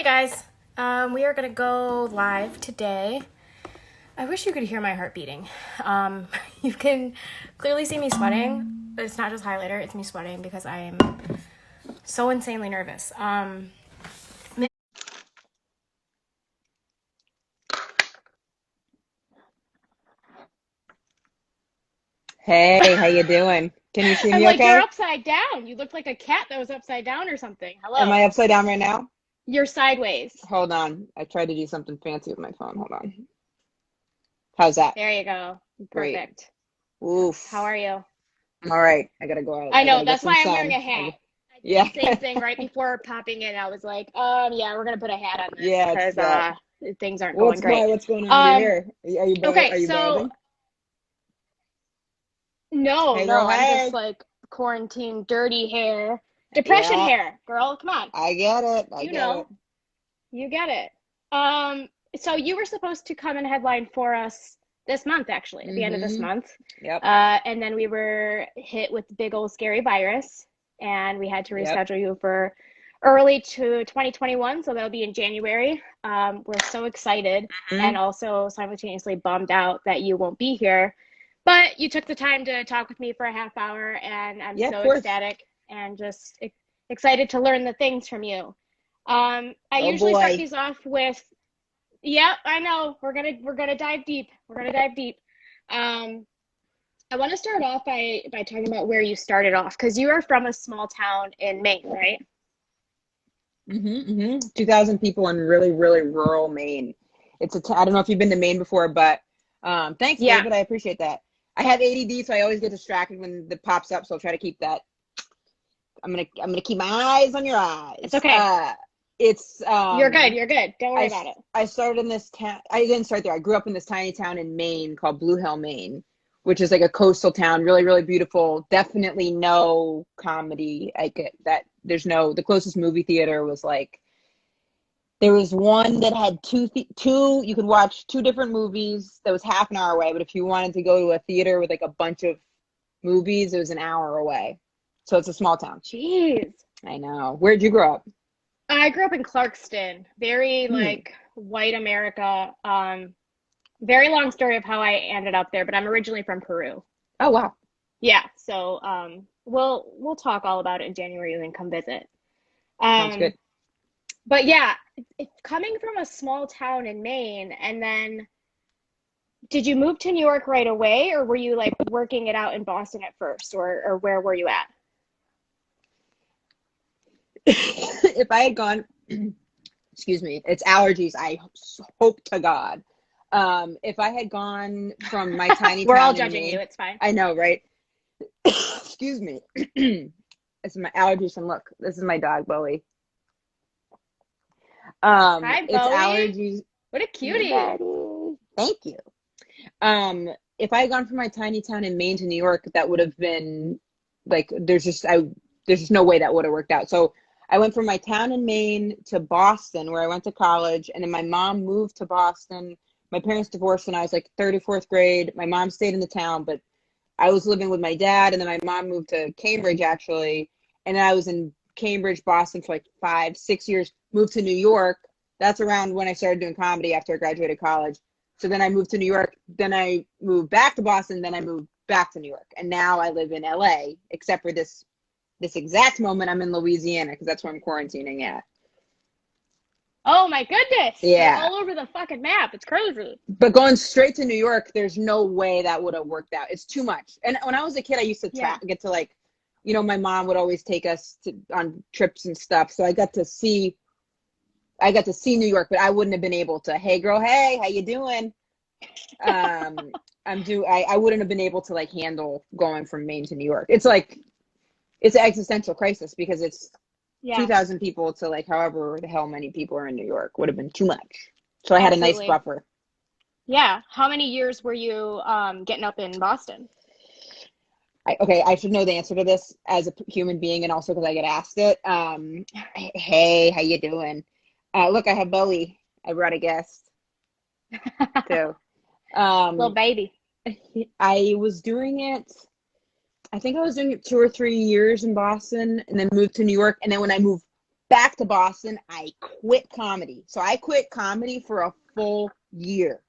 guys, we are gonna go live today. I wish you could hear my heart beating. You can clearly see me sweating. It's not just highlighter, it's me sweating because I am so insanely nervous. Hey, how you doing? Can you see I'm me like, you're okay? upside down. You look like a cat that was upside down or something. Am Hello. I upside down right now? You're sideways. Hold on. I tried to do something fancy with my phone. Hold on. How's that? There you go. Great. Perfect. How Oof. are you? I'm all right. I gotta go out. I I know, gotta get that's some why I'm wearing sun. a hat. I did the Yeah. same thing right before popping in. I was like, yeah, we're gonna put a hat on this Yeah, it's because that. things aren't going great. What's going on with your Um, hair? Are you okay, are you so balding? no, Hey girl, no, I'm just hey. like quarantine dirty hair. Depression Yeah, hair, girl, come on. I get it. I You get it. know, you get it. So you were supposed to come and headline for us this month, actually, at the end of this Mm-hmm. month. Yep. And then we were hit with the big old scary virus, and we had to Yep. reschedule you for early to 2021. So that'll be in January. We're so excited Hmm. and also simultaneously bummed out that you won't be here. But you took the time to talk with me for a half hour, and I'm Yeah, of so course. ecstatic and just excited to learn the things from you. I Oh usually start boy. these off with, yep, I know we're gonna dive deep. We're gonna dive deep. Um, I want to start off by talking about where you started off because you are from a small town in Maine, right? Mm-hmm, mm-hmm. 2,000 people in really, really rural Maine. I don't know if you've been to Maine before, but thanks, Yeah, David. I appreciate that. I have ADD, so I always get distracted when it pops up. So I'll try to keep that. I'm gonna keep my eyes on your it's eyes. okay. It's You're good. You're good. Don't worry I about it. I started in this town. I didn't start there. I grew up in this tiny town in Maine called Blue Hill, Maine, which is like a coastal town, really, really beautiful. Definitely no comedy. I get that. There's no. The closest movie theater was like there was one that had two. You could watch two different movies. That was half an hour away. But if you wanted to go to a theater with like a bunch of movies, it was an hour away. So it's a small town. Jeez. I know. Where'd you grow up? I grew up in Clarkston, very Hmm. like white America. Very long story of how I ended up there, but I'm originally from Peru. Oh wow. Yeah, so we'll talk all about it in January and come visit. Sounds Um, good. but yeah, coming from a small town in Maine, and then did you move to New York right away, or were you like working it out in Boston at first, or where were you at? If I had gone, excuse me, it's allergies. I hope to God. If I had gone from my tiny We're all town in judging you. Maine, It's fine. I know, right? Excuse me. This is my allergies, and look, this is my dog, Bowie. Hi, It's Bowie. allergies. What a Hey, cutie. buddy. Thank you. If I had gone from my tiny town in Maine to New York, that would have been like there's just no way that would have worked out. So I went from my town in Maine to Boston, where I went to college, and then my mom moved to Boston. My parents divorced when I was like third or fourth grade. My mom stayed in the town, but I was living with my dad, and then my mom moved to Cambridge actually, and then I was in Cambridge, Boston for like 5, 6 years. Moved to New York. That's around when I started doing comedy after I graduated college. So then I moved to New York. Then I moved back to Boston. Then I moved back to New York, and now I live in LA. Except for this exact moment, I'm in Louisiana because that's where I'm quarantining at. Oh my goodness. You're Yeah, all over the fucking map. It's crazy. but going straight to New York, there's no way that would have worked out. It's too much. And when I was a kid, I used to Yeah. get to like, my mom would always take us on trips and stuff. So I got to see New York, but I wouldn't have been able to. Hey, girl. Hey, how you doing? Um, I wouldn't have been able to like handle going from Maine to New York. It's an existential crisis because it's Yeah, 2,000 people to like however the hell many people are in New York would have been too much. So I had a nice absolutely. buffer. Yeah. How many years were you getting up in Boston? Okay, I should know the answer to this as a human being and also because I get asked it. Hey, how you doing? Look, I have Bowie. I brought a guest too. Little Um, baby. I was doing it. I think I was doing it 2 or 3 years in Boston, and then moved to New York. And then when I moved back to Boston. I quit comedy. So I quit comedy for a full year.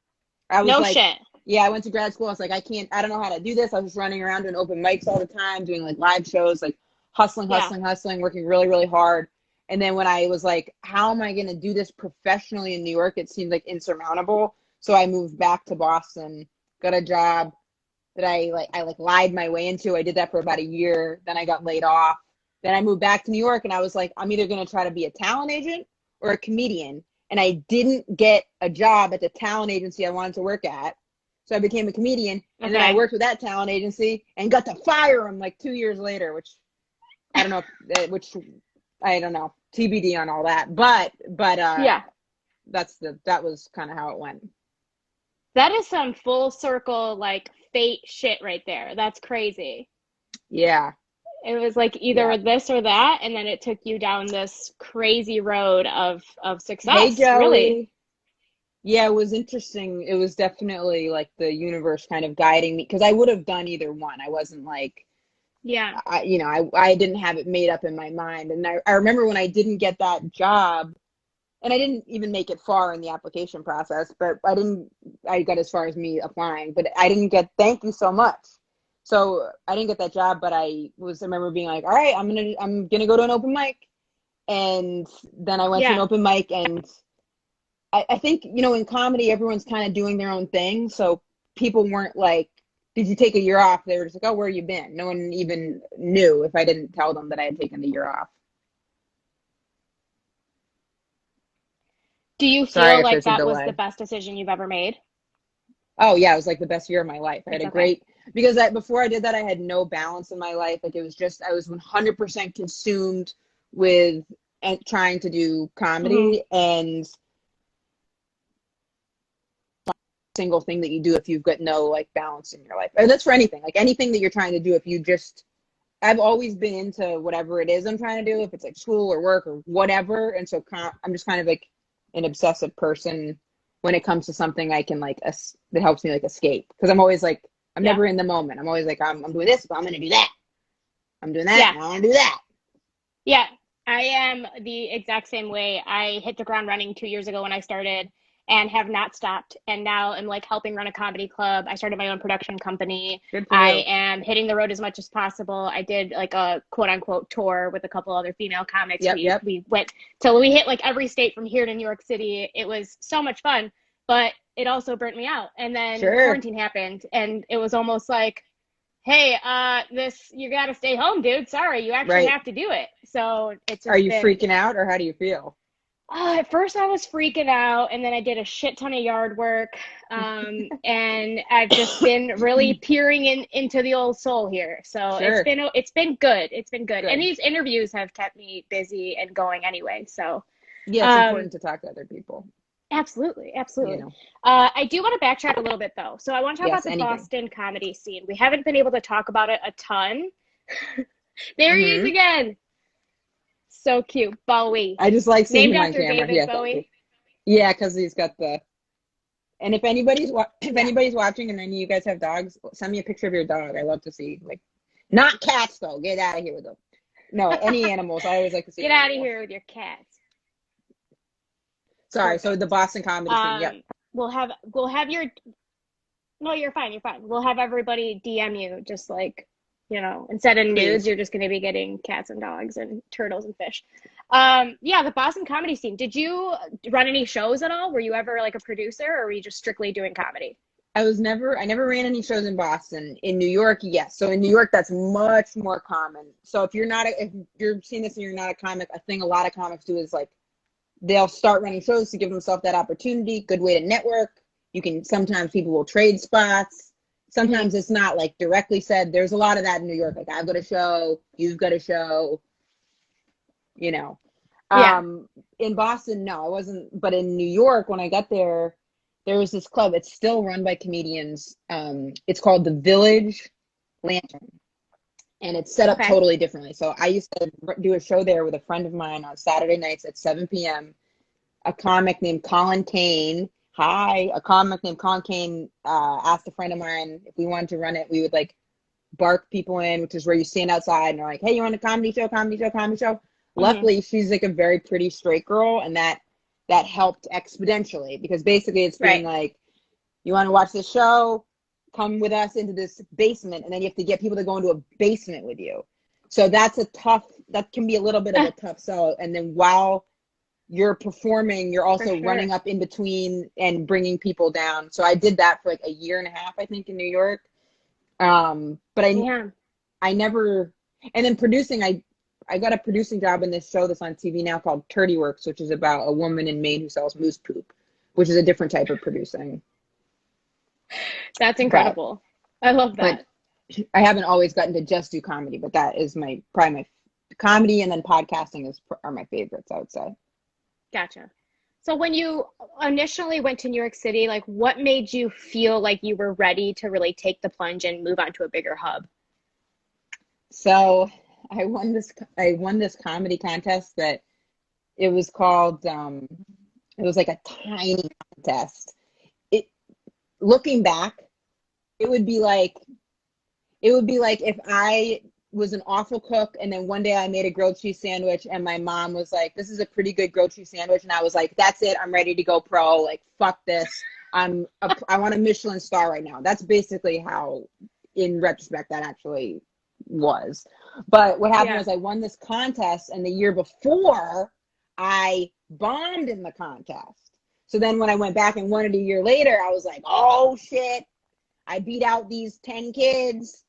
I was No like, shit. yeah, I went to grad school. I was like, I don't know how to do this. I was just running around doing open mics all the time, doing like live shows, like hustling, Yeah. working really, really hard. And then when I was like, how am I going to do this professionally in New York? It seemed like insurmountable. So I moved back to Boston, got a job that I lied my way into. I did that for about a year. Then I got laid off. Then I moved back to New York and I was like, I'm either going to try to be a talent agent or a comedian. And I didn't get a job at the talent agency I wanted to work at. So I became a comedian, and then I worked with that talent agency and got to fire him like 2 years later, which I don't know, TBD on all that. But Yeah. that was kind of how it went. That is some full circle, like, fate shit right there. That's crazy. Yeah. It was like either this or that, and then it took you down this crazy road of success. Hey, Joey. Really. Yeah, it was interesting. It was definitely like the universe kind of guiding me, because I would have done either one. I wasn't like, Yeah. I didn't have it made up in my mind. And I remember when I didn't get that job, and I didn't even make it far in the application process, but I got as far as me applying, but I didn't get, thank you so much. So I didn't get that job, but I remember being like, all right, I'm going to go to an open mic. And then I went to an open mic, and I think, in comedy, everyone's kind of doing their own thing. So people weren't like, did you take a year off? They were just like, oh, where you been? No one even knew if I didn't tell them that I had taken the year off. Do you feel like that was the best decision you've ever made? Oh, yeah. It was like the best year of my life. I had a great, because before I did that, I had no balance in my life. Like, it was just, I was 100% consumed with trying to do comedy, and single thing that you do if you've got no like balance in your life. And that's for anything, like anything that you're trying to do. If you just, I've always been into whatever it is I'm trying to do, if it's like school or work or whatever. And so I'm just kind of like an obsessive person when it comes to something I can like, that helps me like escape. Cause I'm always like, I'm never in the moment. I'm always like, I'm doing this, but I'm going to do that. I'm doing that. And I want to do that. Yeah. I am the exact same way. I hit the ground running 2 years ago when I started, and have not stopped. And now I'm like helping run a comedy club. I started my own production company. I am hitting the road as much as possible. I did like a quote unquote tour with a couple other female comics. We went till we hit like every state from here to New York City. It was so much fun, but it also burnt me out. And then quarantine happened, and it was almost like, hey, you got to stay home, dude. Sorry, you actually have to do it. So it's just Are you freaking out, or how do you feel? At first I was freaking out, and then I did a shit ton of yard work. And I've just been really peering into the old soul here. So it's been good. It's been good. And these interviews have kept me busy and going anyway. So yeah, it's important to talk to other people. Absolutely. I do want to backtrack a little bit though. So I want to talk about the Boston comedy scene. We haven't been able to talk about it a ton. There he is again. So cute, Bowie. I just like seeing him on camera. Named after Bowie. Yeah, because he's got the. And if anybody's watching, and I know you guys have dogs, send me a picture of your dog. I love to see, like, not cats though. Get out of here with them. No, any animals. I always like to see. Get out of here with your cats. Sorry. So the Boston comedy scene. Yep. We'll have your. No, you're fine. You're fine. We'll have everybody DM you, just like, instead of nudes, you're just going to be getting cats and dogs and turtles and fish. The Boston comedy scene. Did you run any shows at all? Were you ever like a producer, or were you just strictly doing comedy? I never ran any shows in Boston. In New York, yes. So in New York, that's much more common. So if you're seeing this and you're not a comic, a thing a lot of comics do is like, they'll start running shows to give themselves that opportunity. Good way to network. Sometimes people will trade spots. Sometimes it's not like directly said. There's a lot of that in New York. Like, I've got a show, you've got a show, In Boston, no, I wasn't. But in New York, when I got there, there was this club. It's still run by comedians. It's called the Village Lantern. And it's set up totally differently. So I used to do a show there with a friend of mine on Saturday nights at 7 p.m. A comic named Colin Kane. A comic named Colin Kane asked a friend of mine if we wanted to run it. We would like bark people in, which is where you stand outside and they're like, hey, you want a comedy show? Mm-hmm. luckily she's like a very pretty straight girl, and that helped exponentially, because basically it's being Right. like, you want to watch this show, come with us into this basement, and then you have to get people to go into a basement with you. So that can be a little bit of a tough sell. And then while you're performing, you're For also sure. running up in between and bringing people down. So I did that for like a year and a half, I think, in New York. But Yeah. I never, and then producing, I got a producing job in this show that's on TV now called Turdy Works, which is about a woman in Maine who sells moose poop, which is a different type of producing. That's But incredible. I love but that. I haven't always gotten to just do comedy, but that is probably my comedy, and then podcasting are my favorites, I would say. Gotcha. So when you initially went to New York City, like what made you feel like you were ready to really take the plunge and move on to a bigger hub? So I won this comedy contest that it was called it was like a tiny contest. It Looking back, it would be like if I was an awful cook and then one day I made a grilled cheese sandwich and my mom was like, "This is a pretty good grilled cheese sandwich," and I was like, "That's it, I'm ready to go pro. Like, fuck this. I want a Michelin star right now." That's basically how, in retrospect, that actually was. But what happened Yeah. was I won this contest, and the year before I bombed in the contest. So then when I went back and won it a year later, I was like, "Oh shit, I beat out these 10 kids.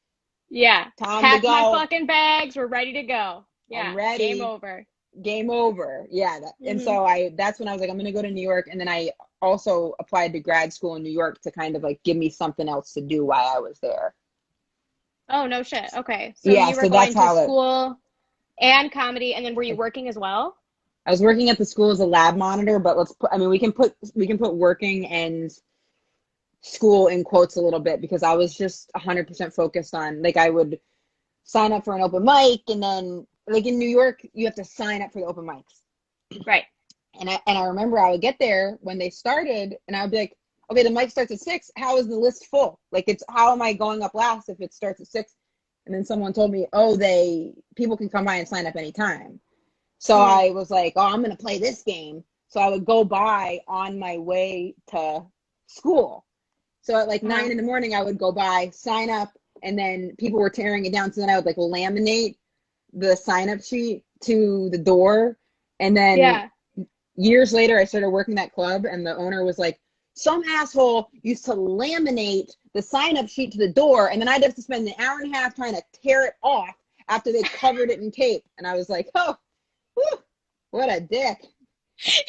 Yeah. Time to Packed my go. fucking bags. We're ready to go. I'm Yeah. Game ready. over. Game over." Yeah. And Hmm. so that's when I was like, I'm going to go to New York. And then I also applied to grad school in New York to kind of like give me something else to do while I was there. Oh, no shit. Okay. So Yeah. you were So that's going to how school and comedy, and then were you working as well? I was working at the school as a lab monitor, but we can put working and school in quotes a little bit, because I was just 100% focused on, like, I would sign up for an open mic, and then like in New York, you have to sign up for the open mics. Right. And I remember I would get there when they started, and I would be like, "Okay, the mic starts at 6. How is the list full? Like, it's how am I going up last if it starts at 6?" And then someone told me, "Oh, people can come by and sign up anytime." So Hmm. I was like, "Oh, I'm gonna play this game." So I would go by on my way to school. So at like Uh-huh. 9 in the morning, I would go by, sign up, and then people were tearing it down. So then I would like laminate the sign up sheet to the door, and then Yeah. years later, I started working that club, and the owner was like, "Some asshole used to laminate the sign-up sheet to the door, and then I'd have to spend an hour and a half trying to tear it off after they covered it in tape." And I was like, "Oh, whew, what a dick!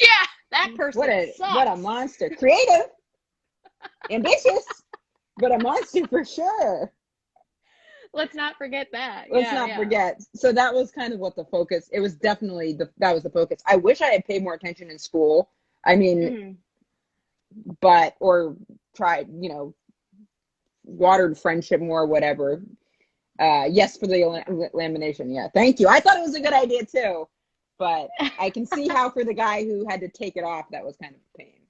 Yeah. That What person a sucks. monster! Creative, ambitious, but a monster for sure." Let's not forget that. Let's Yeah. not Yeah. forget. So that was kind of what the focus. It was definitely that was the focus. I wish I had paid more attention in school. I mean, Hmm. or tried, watered friendship more, whatever. Yes, for the lamination. Yeah, thank you. I thought it was a good idea too, but I can see how for the guy who had to take it off, that was kind of a pain.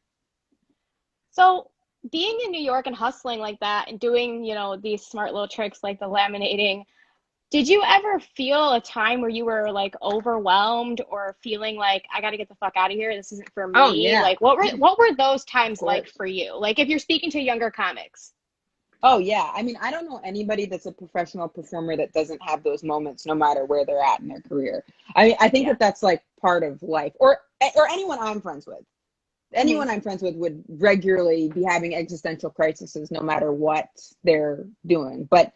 So being in New York and hustling like that and doing, these smart little tricks like the laminating, did you ever feel a time where you were like overwhelmed or feeling like I got to get the fuck out of here? This isn't for Oh me. yeah, Like what were those of times like course. for you? Like if you're speaking to younger comics. Oh yeah. I mean, I don't know anybody that's a professional performer that doesn't have those moments, no matter where they're at in their career. I think Yeah. that that's like part of life, or anyone I'm friends with. Hmm. Anyone I'm friends with would regularly be having existential crises, no matter what they're doing. But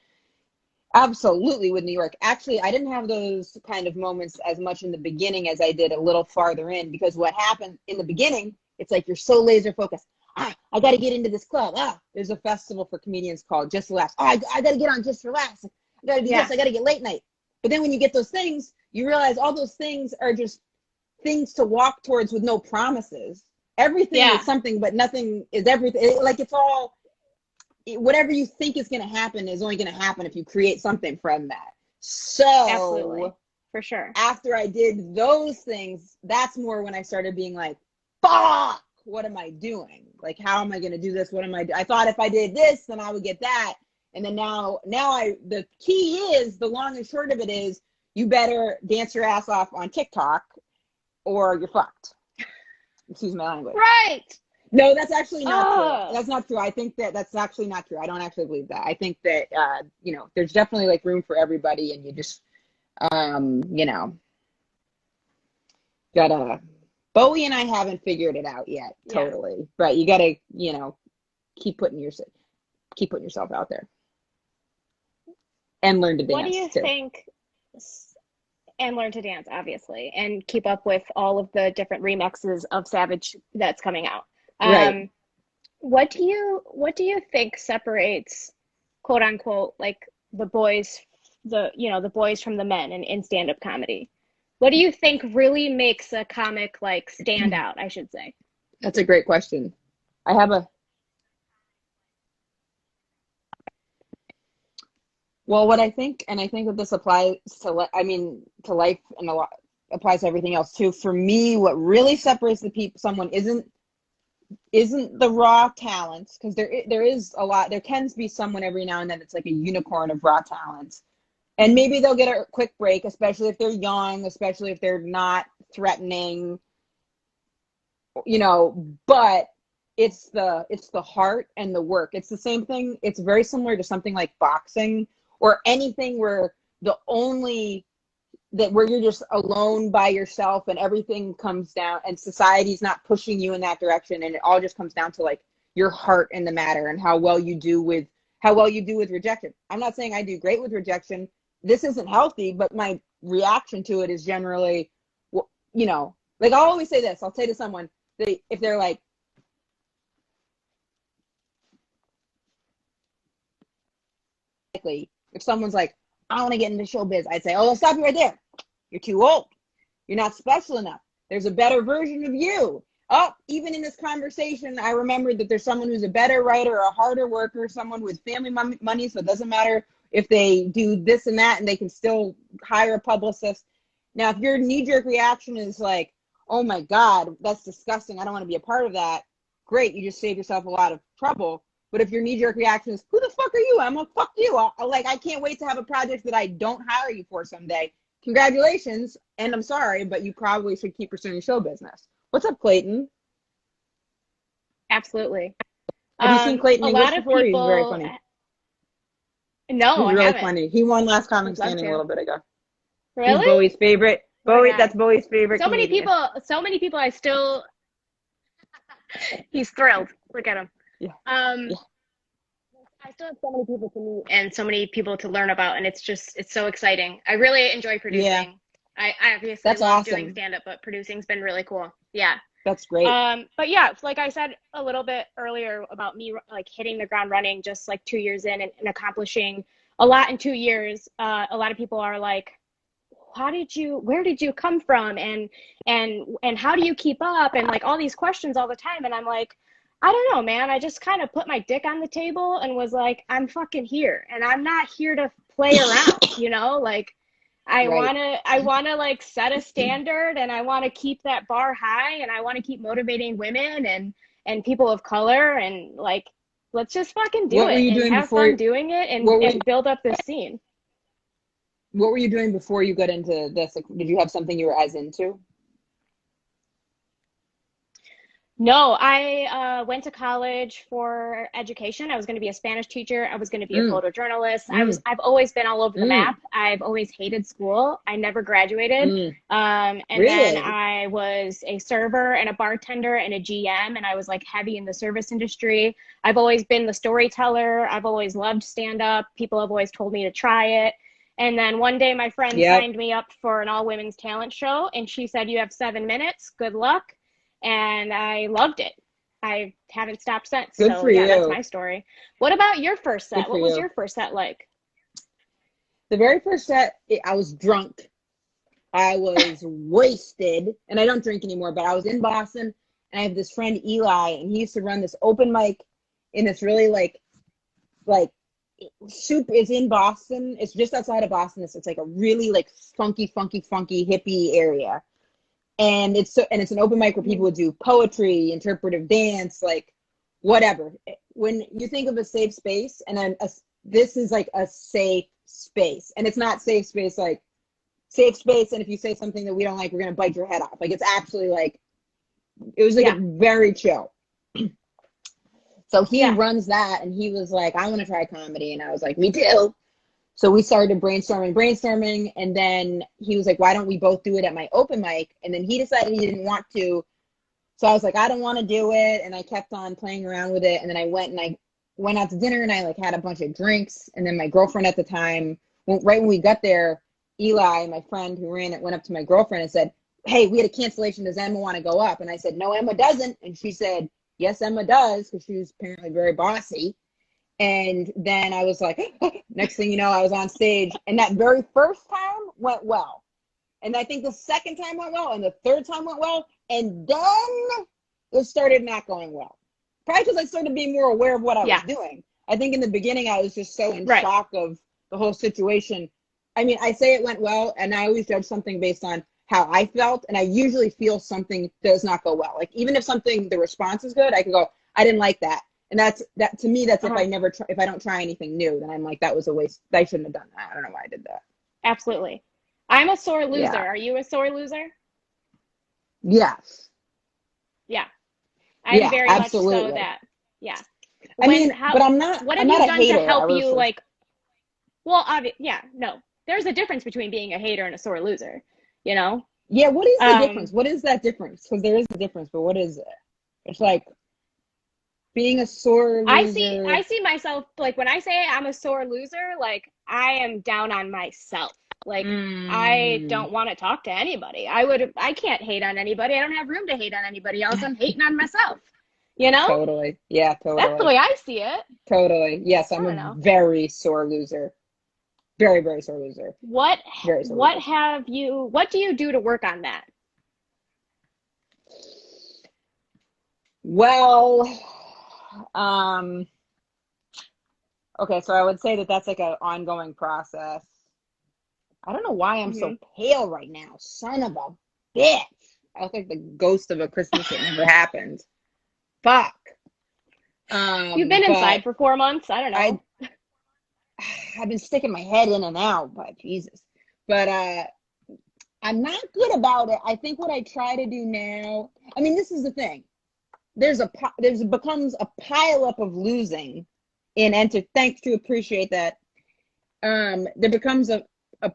absolutely with New York. Actually, I didn't have those kind of moments as much in the beginning as I did a little farther in, because what happened in the beginning, it's like you're so laser focused. I got to get into this club. There's a festival for comedians called Just for Laughs. I got to get on Just for Laughs. I got to do this. Yeah. I got to get late night. But then when you get those things, you realize all those things are just things to walk towards with no promises. Everything is Yeah. something, but nothing is everything. Like, it's all, whatever you think is going to happen is only going to happen if you create something from that. Absolutely. So For sure. after I did those things, that's more when I started being like, fuck, what am I doing? Like, how am I going to do this? What am I I thought if I did this, then I would get that. And then now the key is, the long and short of it is, you better dance your ass off on TikTok or you're fucked. Excuse my language. Right. No, that's actually not true. That's not true. I think that's actually not true. I don't actually believe that. I think that, there's definitely like room for everybody, and you just, gotta, Bowie and I haven't figured it out yet, totally. But you gotta, keep putting yourself out there and learn to dance. What do you think? And learn to dance, obviously, and keep up with all of the different remixes of Savage that's coming out. Right. What do you think separates, quote unquote, like the boys from the men in stand-up comedy? What do you think really makes a comic like stand out, I should say? That's a great question. Well, what I think, and I think that this applies to life and a lot applies to everything else too. For me, what really separates the people, someone isn't the raw talents, because there is a lot. There tends to be someone every now and then that's like a unicorn of raw talents, and maybe they'll get a quick break, especially if they're young, especially if they're not threatening, But it's the heart and the work. It's the same thing. It's very similar to something like boxing or anything where where you're just alone by yourself and everything comes down and society's not pushing you in that direction, and it all just comes down to like your heart in the matter and how well you do with rejection. I'm not saying I do great with rejection. This isn't healthy, but my reaction to it is generally, like I'll always say this. I'll say to someone, if they're like, if someone's like, I want to get into showbiz, I'd say, oh, let's stop you right there. You're too old. You're not special enough. There's a better version of you. Oh, even in this conversation, I remembered that there's someone who's a better writer, a harder worker, someone with family money, so it doesn't matter if they do this and that, and they can still hire a publicist. Now, if your knee-jerk reaction is like, oh my God, that's disgusting, I don't want to be a part of that, great, you just saved yourself a lot of trouble. But if your knee-jerk reaction is, who the fuck are you? I'm gonna fuck you. I can't wait to have a project that I don't hire you for someday. Congratulations, and I'm sorry, but you probably should keep pursuing show business. What's up, Clayton? Absolutely. Have you seen Clayton English before? He's very funny. No, he's really haven't. funny. He won last Comic Standing a little bit ago. Really? He's Bowie's favorite. That's Bowie's favorite. So many people. I still. He's thrilled. Look at him. Yeah. I still have so many people to meet and so many people to learn about, and it's so exciting. I really enjoy producing. Yeah. I obviously love awesome. doing stand-up, but producing's been really cool. Yeah. That's great. But yeah, like I said a little bit earlier about me like hitting the ground running just like 2 years in and accomplishing a lot in 2 years. A lot of people are like, where did you come from? And how do you keep up? And like all these questions all the time. And I'm like, I don't know, man. I just kind of put my dick on the table and was like, I'm fucking here, and I'm not here to play around, like I want to like set a standard, and I want to keep that bar high, and I want to keep motivating women and people of color, and like, let's just fucking do it and have fun doing it and build up this scene. What were you doing before you got into this? Like, did you have something you were as into? No, I went to college for education. I was going to be a Spanish teacher. I was going to be a photojournalist. I've always been all over the map. I've always hated school. I never graduated. And really? Then I was a server and a bartender and a GM, and I was like heavy in the service industry. I've always been the storyteller. I've always loved stand-up. People have always told me to try it. And then one day my friend signed me up for an all-women's talent show, and she said, you have 7 minutes. Good luck. And I loved it. I haven't stopped since. Good for you. That's my story. What about your first set? What was your first set like? The very first set, I was drunk. I was wasted, and I don't drink anymore, but I was in Boston, and I have this friend, Eli, and he used to run this open mic in this really like it's in Boston. It's just outside of Boston. It's like a really like funky hippie area. And it's an open mic where people would do poetry, interpretive dance, like whatever. When you think of a safe space, and then this is like a safe space, and it's not safe space like safe space, and if you say something that we don't like, we're gonna bite your head off. Like, it's actually like, it was like a very chill. So he runs that, and he was like, I want to try comedy, and I was like, me too. So we started brainstorming, and then he was like, why don't we both do it at my open mic? And then he decided he didn't want to. So I was like, I don't want to do it, and I kept on playing around with it. And then I went out to dinner, and I like had a bunch of drinks. And then my girlfriend at the time, right when we got there, Eli, my friend who ran it, went up to my girlfriend and said, hey, we had a cancellation. Does Emma want to go up? And I said, no, Emma doesn't. And she said, yes, Emma does, because she was apparently very bossy. And then I was like, next thing you know, I was on stage. And that very first time went well. And I think the second time went well, and the third time went well. And then it started not going well. Probably because I started being more aware of what I was doing. I think in the beginning, I was just so in shock of the whole situation. I mean, I say it went well, and I always judge something based on how I felt. And I usually feel something does not go well. Like, even if the response is good, I could go, I didn't like that. And that to me, that's if I don't try anything new, then I'm like, that was a waste. I shouldn't have done that. I don't know why I did that. Absolutely. I'm a sore loser. Yeah. Are you a sore loser? Yes. Yeah. I'm very absolutely. Much so that. Yeah. But I'm not. What have you done to help you? Like, well, no. There's a difference between being a hater and a sore loser. You know? Yeah. What is the difference? What is that difference? Because there is a difference, but what is it? It's like being a sore loser. I see myself, like, when I say I'm a sore loser, like, I am down on myself. Like, I don't want to talk to anybody. I can't hate on anybody. I don't have room to hate on anybody else. I'm hating on myself. You know? Totally. Yeah, totally. That's the way I see it. Totally. Yes, I'm a very sore loser. Very, very sore loser. What do you do to work on that? Well, okay, so I would say that that's like an ongoing process. I don't know why I'm so pale right now. Son of a bitch. I look like the ghost of a Christmas that never happened. Fuck. You've been inside for 4 months. I don't know. I've been sticking my head in and out, but Jesus. But I'm not good about it. I think what I try to do now, I mean, this is the thing. Becomes a pile up of losing thanks to appreciate that. There becomes a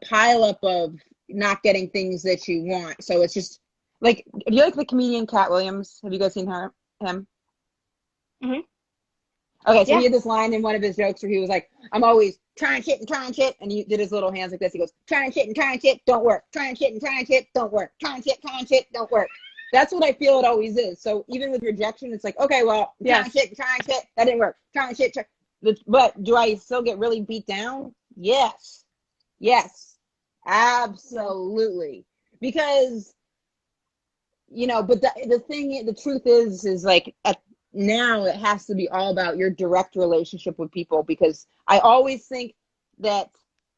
pile up of not getting things that you want. So it's just like, do you like the comedian Cat Williams? Have you guys seen him? Mm-hmm. Okay, so he had this line in one of his jokes where he was like, I'm always trying shit, and he did his little hands like this. He goes, trying shit, don't work. Trying shit, don't work. Trying shit, don't work. That's what I feel it always is. So even with rejection, it's like, okay, well, trying shit, that didn't work. Trying shit, but do I still get really beat down? Yes, absolutely. Because, but the truth is like, now it has to be all about your direct relationship with people, because I always think that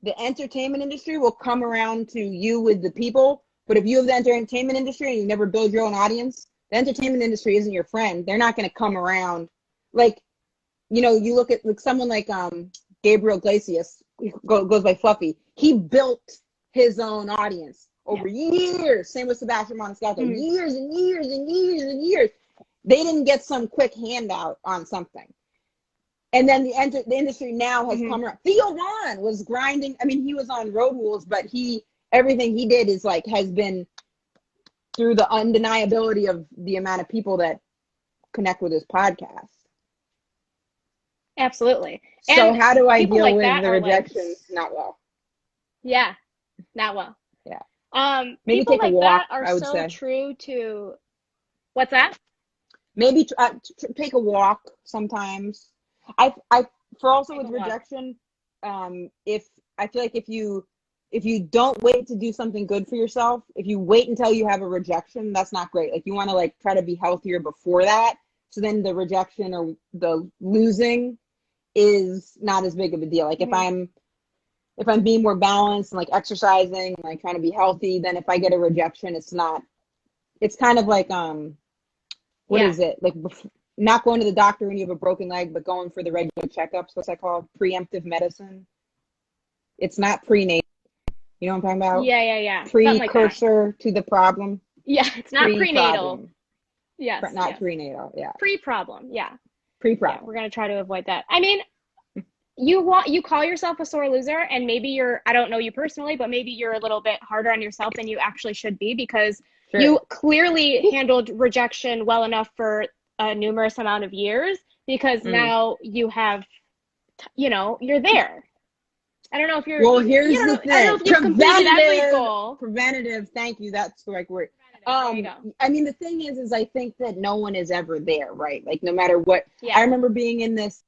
the entertainment industry will come around to you with the people. But if you have the entertainment industry and you never build your own audience, the entertainment industry isn't your friend. They're not going to come around. Like, you look at like someone like Gabriel Iglesias, goes by Fluffy. He built his own audience over years. Same with Sebastian Maniscalco. Years and years and years and years. They didn't get some quick handout on something. And then the industry now has come around. Theo Vaughn was grinding. I mean, he was on Road Rules, but everything he did is like, has been through the undeniability of the amount of people that connect with his podcast. Absolutely. So and how do I deal like with the rejections? Not well. Yeah, not well. Yeah. Maybe people take like a walk, that are I would so say. True to, what's that? Maybe take a walk sometimes. For also with rejection, if I feel like if you don't wait to do something good for yourself, if you wait until you have a rejection, that's not great. Like, you want to like try to be healthier before that. So then the rejection or the losing is not as big of a deal. Like if I'm being more balanced and like exercising and like trying to be healthy, then if I get a rejection, it's kind of like, what is it? Like not going to the doctor when you have a broken leg, but going for the regular checkups. What's that called? Preemptive medicine. It's not prenatal. You know what I'm talking about? Yeah. Something like that. Precursor to the problem. Yeah, it's not prenatal. Pre-problem. Yes, Not yes. prenatal. Yeah. Pre-problem. Yeah. Yeah, Pre-problem. we're gonna try to avoid that. I mean, you call yourself a sore loser, and maybe you're, I don't know you personally, but maybe you're a little bit harder on yourself than you actually should be, because Sure. you clearly handled rejection well enough for a numerous amount of years, because now you have, you're there. I don't know if you're, Well, you here's don't the know, I don't know thing. if you've completed every goal. Preventative. Thank you. That's the right word. There you go. I mean, the thing is I think that no one is ever there, right? Like, no matter what. Yeah. I remember being in this,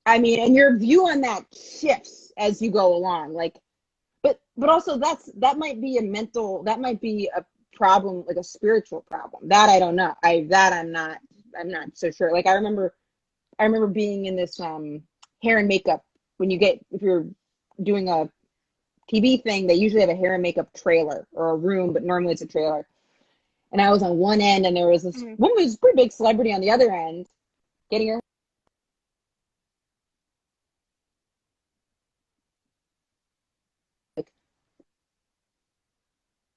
I mean, and your view on that shifts as you go along. Like, but also that might be a problem, like a spiritual problem. That I don't know. I'm not so sure. Like, I remember being in this hair and makeup, if you're doing a TV thing, they usually have a hair and makeup trailer or a room, but normally it's a trailer. And I was on one end, and there was this woman who was a pretty big celebrity on the other end, getting her.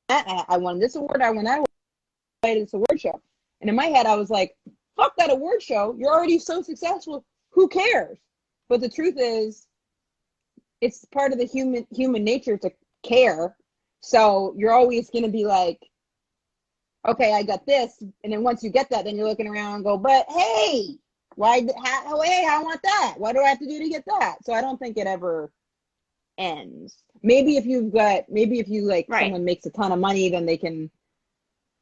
I won this award, I won that award, it's a award show. And in my head, I was like, fuck that award show. You're already so successful. Who cares? But the truth is, it's part of the human nature to care. So you're always going to be like, okay, I got this. And then once you get that, then you're looking around and go, but hey, hey, I want that. What do I have to do to get that? So I don't think it ever ends. Maybe if you like, Right. someone makes a ton of money, then they can,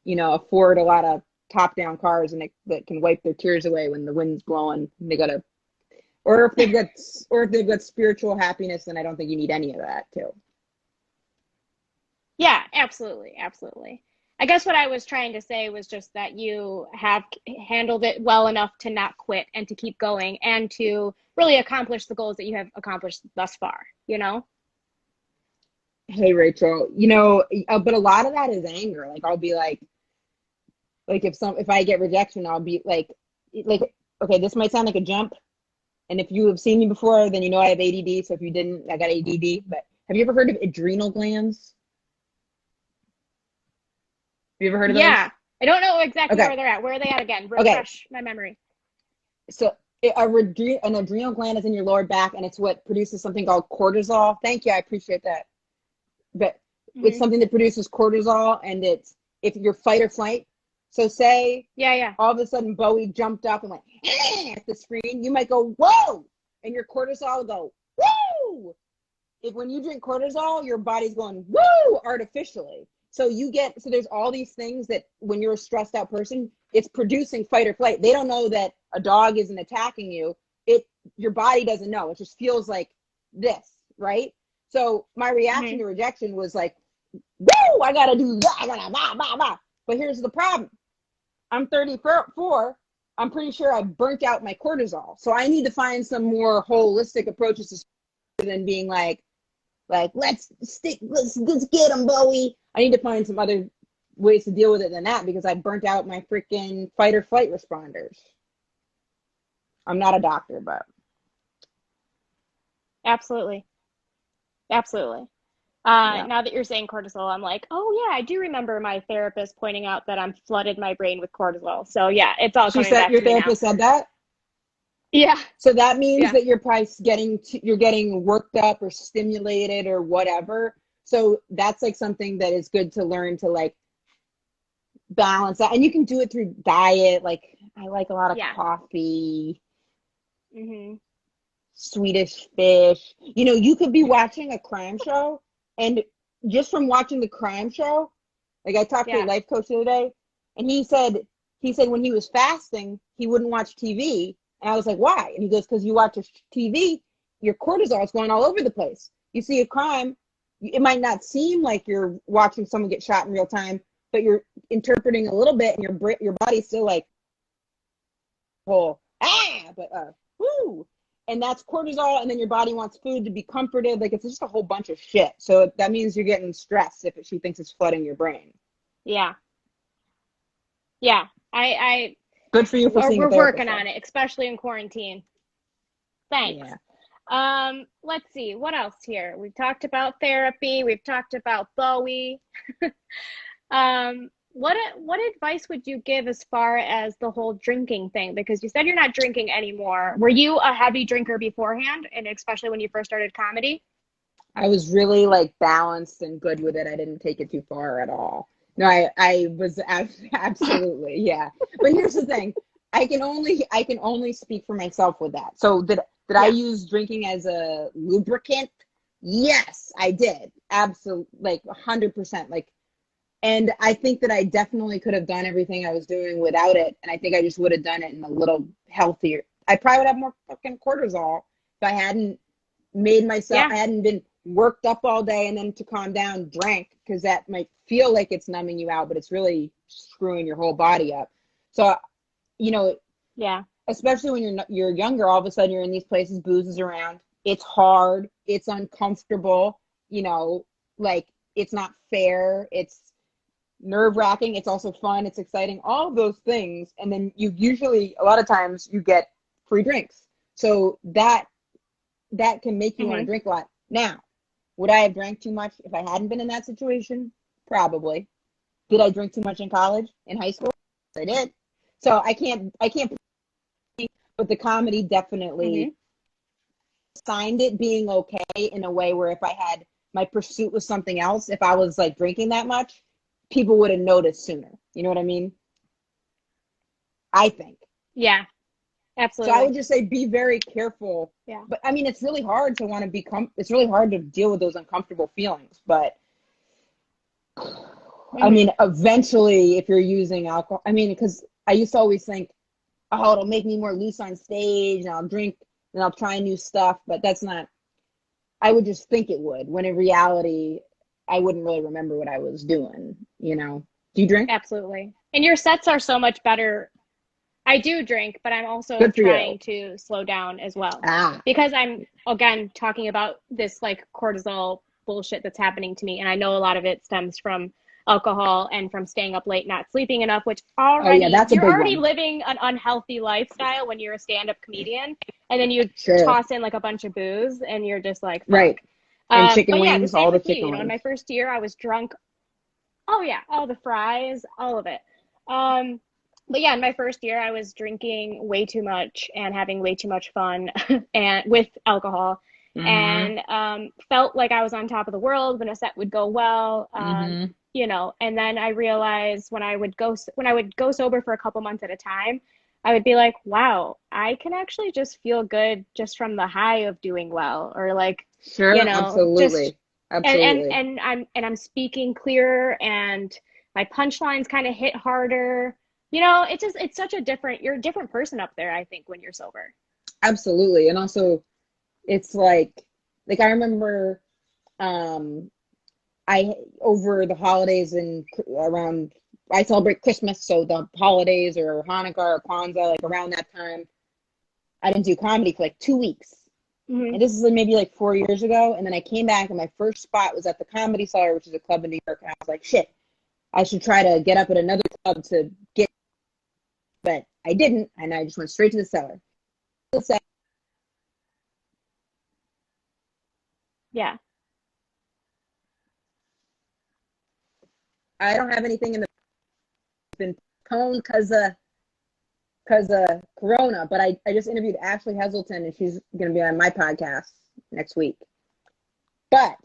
afford a lot of top-down cars, and that can wipe their tears away when the wind's blowing. And or if they've got spiritual happiness, then I don't think you need any of that too. Yeah, absolutely. I guess what I was trying to say was just that you have handled it well enough to not quit and to keep going and to really accomplish the goals that you have accomplished thus far, Hey, Rachel, but a lot of that is anger. Like, I'll be like if I get rejection, I'll be like, okay, this might sound like a jump. And if you have seen me before, then you know I have ADD. So if you didn't, I got ADD. But have you ever heard of adrenal glands? Have you ever heard of those? Yeah. I don't know exactly Okay. where they're at. Where are they at again? Refresh my memory. So an adrenal gland is in your lower back, and it's what produces something called cortisol. Thank you. I appreciate that. But it's something that produces cortisol, and if you're fight or flight. So say all of a sudden Bowie jumped up and went at the screen, you might go, whoa, and your cortisol will go, woo. When you drink cortisol, your body's going, woo, artificially. So there's all these things that when you're a stressed out person, it's producing fight or flight. They don't know that a dog isn't attacking you. Your body doesn't know. It just feels like this, right? So my reaction to rejection was like, woo, I gotta do that. I gotta blah, blah, blah. But here's the problem. I'm 34. I'm pretty sure I burnt out my cortisol. So I need to find some more holistic approaches than being like let's get them, Bowie. I need to find some other ways to deal with it than that, because I burnt out my freaking fight or flight responders. I'm not a doctor, but Absolutely. Now that you're saying cortisol, I'm like, oh yeah, I do remember my therapist pointing out that I'm flooded my brain with cortisol. So yeah, it's all coming back to me now. Your therapist said that? Yeah. So that means that you're probably you're getting worked up or stimulated or whatever. So that's like something that is good to learn to like balance that. And you can do it through diet. Like, I like a lot of coffee, Swedish fish. You could be watching a crime show, and just from watching the crime show, like, I talked to a life coach the other day, and he said when he was fasting, he wouldn't watch TV. And I was like, why? And he goes, because you watch TV, your cortisol is going all over the place. You see a crime, it might not seem like you're watching someone get shot in real time, but you're interpreting a little bit, and your body's still like, whole, woo. And that's cortisol, and then your body wants food to be comforted. Like, it's just a whole bunch of shit. So that means you're getting stressed if she thinks it's flooding your brain. Yeah. Good for you for seeing a therapist. We're working on it, especially in quarantine. Thanks. Let's see, what else here? We've talked about therapy, we've talked about Bowie. What advice would you give as far as the whole drinking thing? Because you said you're not drinking anymore. Were you a heavy drinker beforehand, and especially when you first started comedy? I was really like balanced and good with it. I didn't take it too far at all. No, I was absolutely, yeah. But here's the thing. I can only speak for myself with that. So did I Yeah. use drinking as a lubricant? Yes, I did. Absolutely, like 100%. Like, and I think that I definitely could have done everything I was doing without it. And I think I just would have done it in a little healthier. I probably would have more fucking cortisol if I hadn't made myself, Yeah. I hadn't been worked up all day and then to calm down drank, because that might feel like it's numbing you out, but it's really screwing your whole body up. So, you know, Yeah. especially when you're younger, all of a sudden you're in these places, booze is around. It's hard. It's uncomfortable. Like it's not fair. It's nerve wracking. It's also fun. It's exciting. All of those things, and then you usually a lot of times you get free drinks. So that can make you want to Hmm. drink a lot. Now, would I have drank too much if I hadn't been in that situation? Probably. Did I drink too much in college, in high school? Yes, I did. So I can't, but the comedy Hmm. definitely signed it being okay in a way where if I had my pursuit was something else, if I was like drinking that much, people would have noticed sooner. You know what I mean? I think. Yeah, So I would absolutely. just say be very careful. Yeah. But I mean, it's really hard to want to it's really hard to deal with those uncomfortable feelings. But I Hmm. mean, eventually, if you're using alcohol, I mean, because I used to always think, oh, it'll make me more loose on stage and I'll drink and I'll try new stuff. But that's not, I would just think it would, when in reality, I wouldn't really remember what I was doing. Do you drink? Absolutely. And your sets are so much better. I do drink, but I'm also Good for you. trying to slow down as well. Ah, Because I'm, again, talking about this like cortisol bullshit that's happening to me. And I know a lot of it stems from alcohol and from staying up late, not sleeping enough, which oh, yeah, already, that's a you're big already one. living an unhealthy lifestyle when you're a stand up comedian. And then you Sure. toss in like a bunch of booze and you're just like, fuck. Right. And chicken But yeah, the wings, same all the with me. chicken You know, in wings. my first year, I was drunk. Oh yeah, all the fries, all of it. Um, but yeah, in my first year, I was drinking way too much and having way too much fun and with alcohol, Mm-hmm. and felt like I was on top of the world when a set would go well. Mm-hmm. And then I realized when I would go sober for a couple months at a time, I would be like, wow, I can actually just feel good just from the high of doing well, or like, Sure. just Absolutely. Absolutely. I'm speaking clearer and my punchlines kind of hit harder. It's such a different you're a different person up there, I think, when you're sober. Absolutely. And also, it's like I remember, um, I over the holidays and around I celebrate Christmas, so the holidays or Hanukkah or Kwanzaa, like around that time, I didn't do comedy for like 2 weeks. Hmm. And this is like maybe like 4 years ago. And then I came back and my first spot was at the Comedy Cellar, which is a club in New York. And I was like, shit, I should try to get up at another club to get, but I didn't. And I just went straight to the cellar. Yeah. I don't have anything in the been toned because of Corona, but I just interviewed Ashley Heselton and she's going to be on my podcast next week. But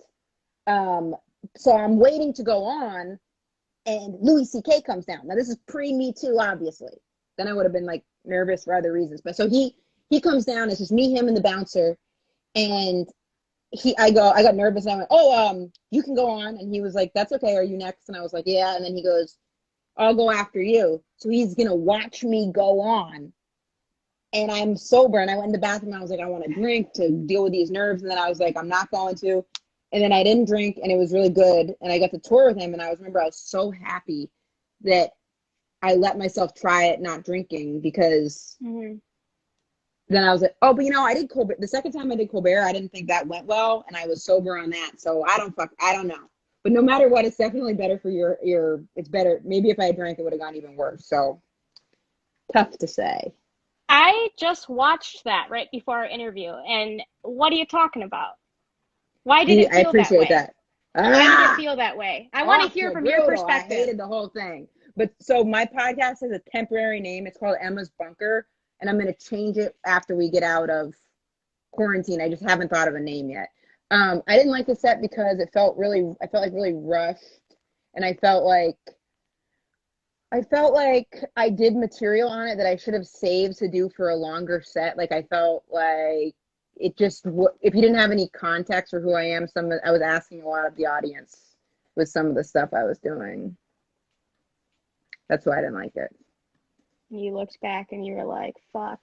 so I'm waiting to go on, and Louis C.K. comes down. Now this is pre Me Too, obviously. Then I would have been like nervous for other reasons. But so he comes down. It's just me, him, and the bouncer. And I got nervous and I went, oh, you can go on. And he was like, that's okay. Are you next? And I was like, yeah. And then he goes, I'll go after you. So he's gonna watch me go on. And I'm sober. And I went in the bathroom. And I was like, I want to drink to deal with these nerves. And then I was like, I'm not going to. And then I didn't drink, and it was really good. And I got to tour with him. And I remember I was so happy that I let myself try it not drinking, because Hmm. then I was like, oh, but I did Colbert. The second time I did Colbert, I didn't think that went well, and I was sober on that. So I don't know. But no matter what, it's definitely better for it's better. Maybe if I drank, it would have gone even worse. So tough to say. I just watched that right before our interview, and what are you talking about? Why did See, it I feel that appreciate way? that. Why did it Ah, feel that way? I want to hear awful, from your brutal. I perspective. hated the whole thing. But so my podcast has a temporary name. It's called Emma's Bunker, and I'm going to change it after we get out of quarantine. I just haven't thought of a name yet. I didn't like the set because I felt like really rushed, and I felt like I did material on it that I should have saved to do for a longer set. Like I felt like it just if you didn't have any context for who I am, I was asking a lot of the audience with some of the stuff I was doing. That's why I didn't like it. You looked back and you were like, fuck.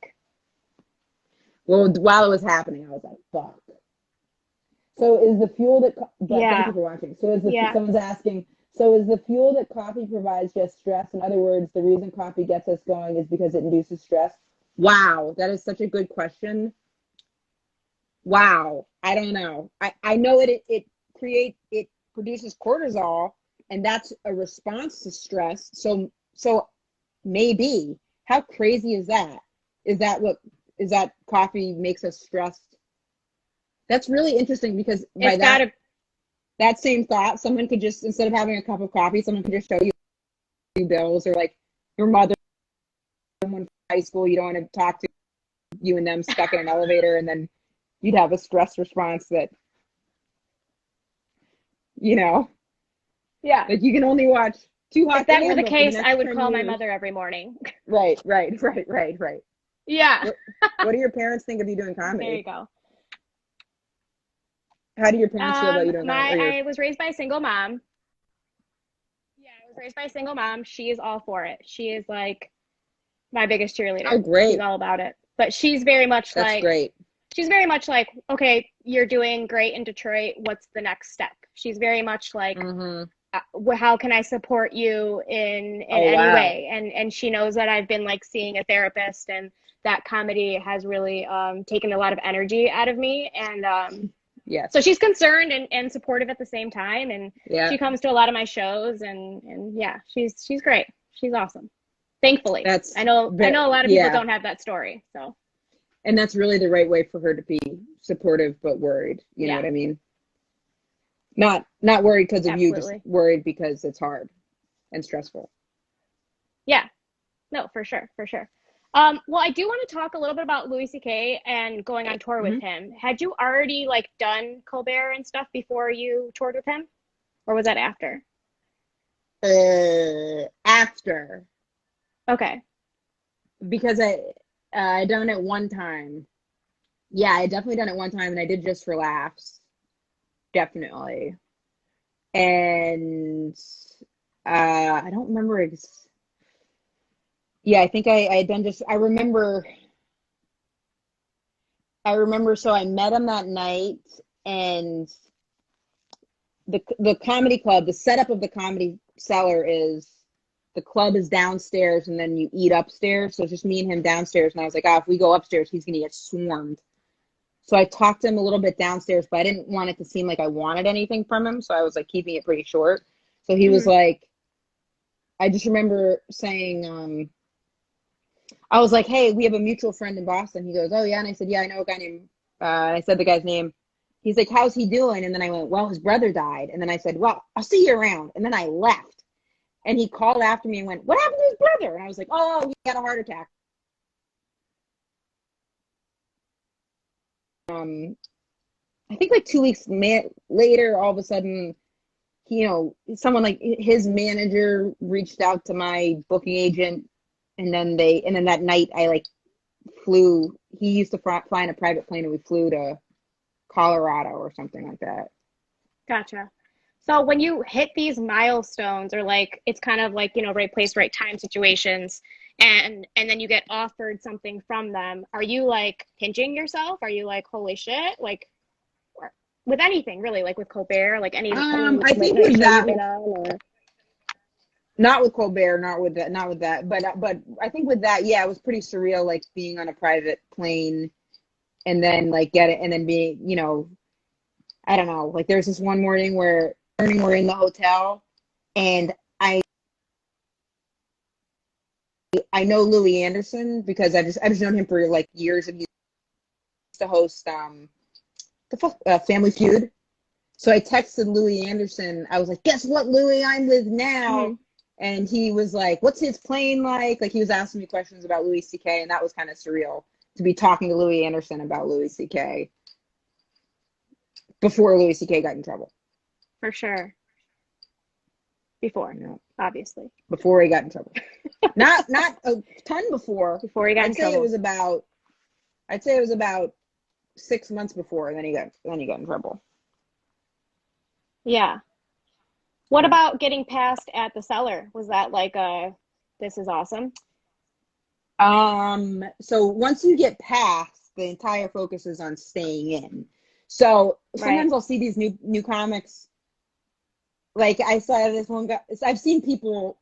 Well, while it was happening, I was like, fuck. So is the fuel but thank you Yeah, for watching. yeah. Someone's asking, so is the fuel that coffee provides just stress? In other words, the reason coffee gets us going is because it induces stress? Wow, that is such a good question. Wow, I don't know. I know it produces cortisol, and that's a response to stress. So maybe. How crazy is that? Is that coffee makes us stressed? That's really interesting because by It's got to, that same thought, someone could just, instead of having a cup of coffee, someone could just show you bills, or like your mother, someone from high school you don't want to talk to, you and them stuck in an elevator, and then you'd have a stress response that, you know, yeah. like you can only watch Too If Hot to that were the Handle for the case, I next would 10 call my years. mother every morning. Right, right, right, right, right. Yeah. What do your parents think of you doing There you comedy? go. How do your parents feel about you doing comedy? Or your I was raised by a single mom. Yeah, I was raised by a single mom. She is all for it. She is like my biggest Oh, cheerleader. She's great. all about it. But That's great. she's very much like, okay, you're doing great in Detroit. What's the next step? She's very much like, Mm-hmm. how can I support you in Oh, any wow. way? And she knows that I've been like seeing a therapist, and that comedy has really taken a lot of energy out of me. And so Yes. she's concerned and supportive at the same time. And Yeah. she comes to a lot of my shows, and yeah, she's great. She's awesome. Thankfully. That's I know a lot of people yeah. don't have that story. So And that's really the right way for her to be supportive but worried. You know yeah, what I mean? Not worried because of you, just absolutely. worried because it's hard and stressful. Yeah. No, for sure, for sure. Well, I do want to talk a little bit about Louis C.K. and going on tour with Hmm. him. Had you already like done Colbert and stuff before you toured with him, or was that after? After, Okay, because I done it one time. Yeah, I definitely done it one time, and I did Just for Laughs, definitely. And I don't remember. Yeah, I think I had done just. I remember. I remember. So I met him that night, and the comedy club. The setup of the Comedy Cellar is the club is downstairs, and then you eat upstairs. So it's just me and him downstairs. And I was like, if we go upstairs, he's gonna get swarmed. So I talked to him a little bit downstairs, but I didn't want it to seem like I wanted anything from him. So I was like keeping it pretty short. So he was hmm like, I just remember saying, I was like, hey, we have a mutual friend in Boston. He goes, oh, yeah. And I said, yeah, I know a guy named, I said the guy's name. He's like, how's he doing? And then I went, well, his brother died. And then I said, well, I'll see you around. And then I left. And he called after me and went, what happened to his brother? And I was like, oh, he had a heart attack. I think like 2 weeks later, all of a sudden, someone like his manager reached out to my booking agent, and then that night I like flew. He used to fly in a private plane, and we flew to Colorado or something like that. gotcha. So when you hit these milestones, or like it's kind of like right place, right time situations, and then you get offered something from them, are you like pinching yourself? Are you like, holy shit? Like with anything really, like with Colbert, like any I late think night with show you've that, been on, or not with Colbert, not with that, but I think with that, yeah, it was pretty surreal, like being on a private plane, and then like get it, and then being, I don't know, like there's this one morning where we're in the hotel, and I know Louis Anderson because I've just known him for like years, and he used to host Family Feud. So I texted Louis Anderson. I was like, guess what, Louis, I'm with now. And he was like, what's his plane like? Like, he was asking me questions about Louis C.K., and that was kind of surreal to be talking to Louis Anderson about Louis C.K. before Louis C.K. got in trouble. For sure. Before, no, obviously. Before he got in trouble. Not a ton before. Before he got in trouble. I'd say it was about 6 months before, and then he got in trouble. Yeah. What about getting passed at the cellar? Was that like this is awesome? So once you get past, the entire focus is on staying in. So sometimes I'll see these new comics. Like I saw this one guy, I've seen people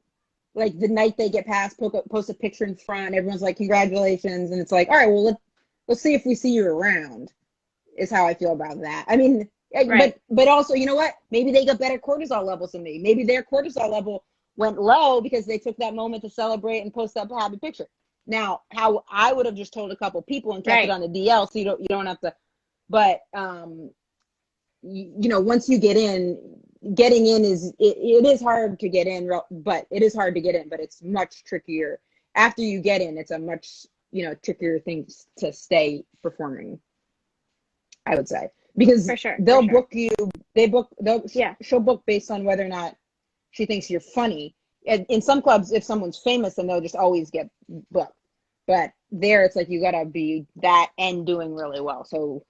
like the night they get past post a picture in front. Everyone's like, congratulations. And it's like, all right, well, let's see if we see you around, is how I feel about that. I mean, but also, you know what? Maybe they got better cortisol levels than me. Maybe their cortisol level went low because they took that moment to celebrate and post up a happy picture. Now, how I would have just told a couple people and kept it on the DL, so you don't have to. But you know, once you get in, getting in it is hard to get in, but it is hard to get in, but it's much trickier after you get in. It's a much, you know, trickier thing to stay performing, I would say, because they'll book you. She'll book based on whether or not she thinks you're funny. And in some clubs, if someone's famous, then they'll just always get booked. But there, it's like you gotta be that and doing really well. So